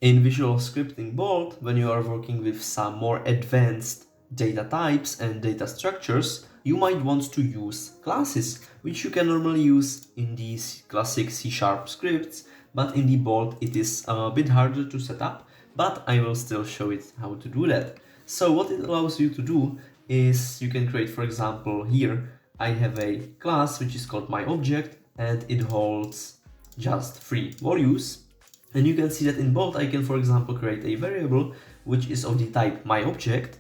In Visual Scripting Bold, when you are working with some more advanced data types and data structures, you might want to use classes, which you can normally use in these classic C# scripts, but in the Bold it is a bit harder to set up, but I will still show it how to do that. So what it allows you to do is you can create, for example, here I have a class which is called myObject and it holds just 3 values. And you can see that in Bold I can, for example, create a variable which is of the type myObject,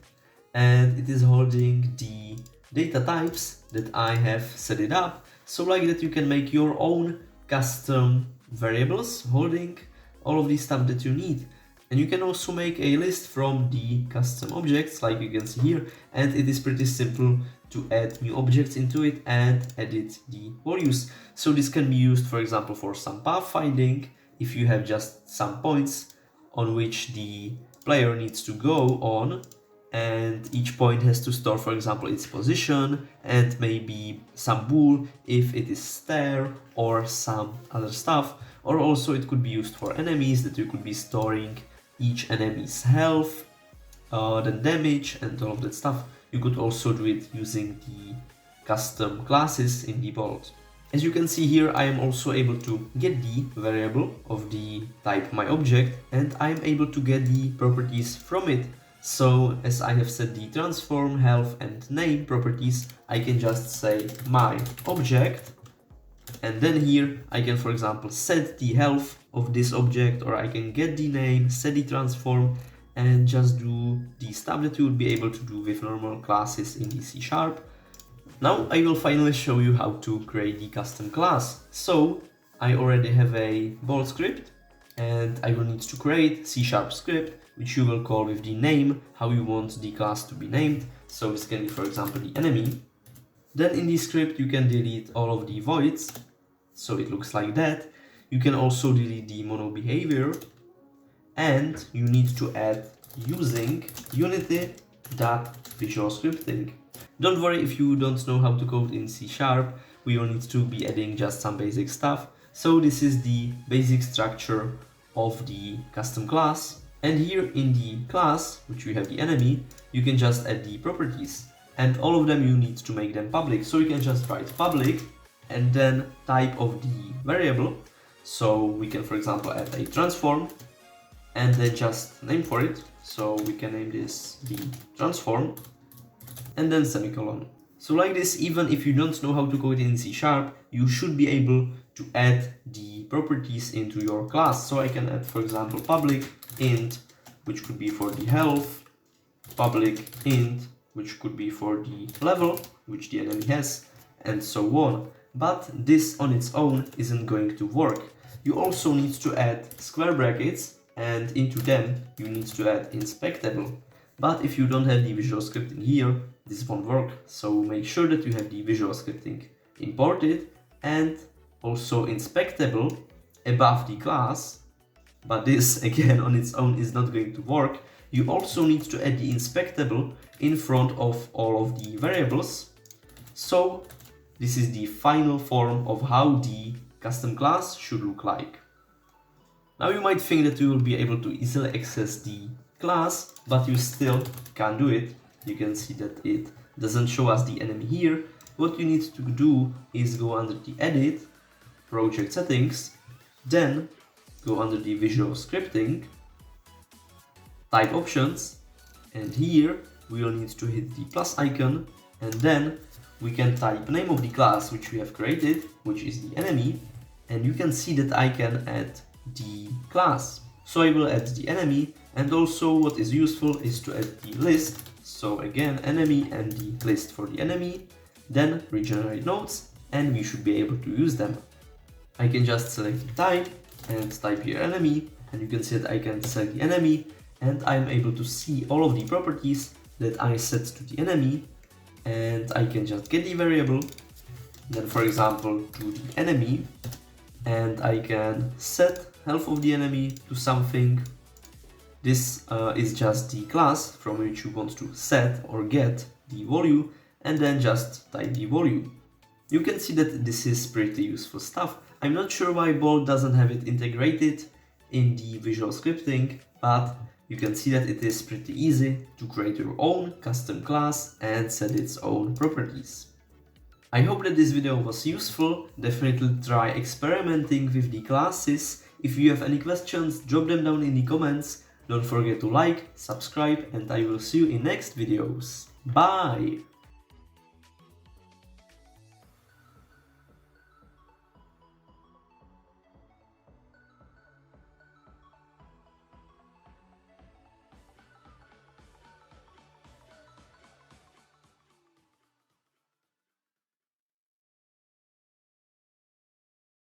and it is holding the data types that I have set it up. So like that you can make your own custom variables holding all of the stuff that you need. And you can also make a list from the custom objects like you can see here, and it is pretty simple to add new objects into it and edit the values. So this can be used, for example, for some pathfinding, if you have just some points on which the player needs to go on, and each point has to store, for example, its position and maybe some bool if it is stair or some other stuff. Or also it could be used for enemies, that you could be storing each enemy's health, then damage and all of that stuff. You could also do it using the custom classes in the Bold. As you can see here, I am also able to get the variable of the type myObject, and I am able to get the properties from it. So as I have set the transform, health and name properties, I can just say myObject, and then here I can, for example, set the health of this object, or I can get the name, set the transform, and just do the stuff that you would be able to do with normal classes in the C#. Now I will finally show you how to create the custom class. So I already have a Bold script, and I will need to create C# script, which you will call with the name, how you want the class to be named. So this can be, for example, the enemy. Then in the script you can delete all of the voids, so it looks like that. You can also delete the mono behavior, and you need to add using unity.visualscripting. Don't worry if you don't know how to code in C#, we will need to be adding just some basic stuff. So this is the basic structure of the custom class. And here in the class, which we have the enemy, you can just add the properties. And all of them you need to make them public. So you can just write public and then type of the variable. So we can, for example, add a transform and then just name for it. So we can name this the transform, and then semicolon. So like this, even if you don't know how to code in C#, you should be able to add the properties into your class. So I can add, for example, public int, which could be for the health, public int, which could be for the level, which the enemy has, and so on. But this on its own isn't going to work. You also need to add square brackets, and into them you need to add inspectable. But if you don't have the visual scripting here, this won't work. So make sure that you have the visual scripting imported and also inspectable above the class. But this again on its own is not going to work. You also need to add the inspectable in front of all of the variables. So this is the final form of how the custom class should look like. Now you might think that you will be able to easily access the class, but you still can't do it. You can see that it doesn't show us the enemy here. What you need to do is go under the edit, project settings, then go under the visual scripting, type options, and here we will need to hit the plus icon, and then we can type name of the class which we have created, which is the enemy, and you can see that I can add the class. So I will add the enemy, and also what is useful is to add the list. So again, enemy and the list for the enemy, then regenerate nodes, and we should be able to use them. I can just select the type and type here enemy, and you can see that I can select the enemy, and I'm able to see all of the properties that I set to the enemy, and I can just get the variable, then for example to the enemy, and I can set health of the enemy to something. This is just the class from which you want to set or get the value, and then just type the value. You can see that this is pretty useful stuff. I'm not sure why Bold doesn't have it integrated in the visual scripting, but you can see that it is pretty easy to create your own custom class and set its own properties. I hope that this video was useful. Definitely try experimenting with the classes. If you have any questions, drop them down in the comments. Don't forget to like, subscribe, and I will see you in next videos. Bye!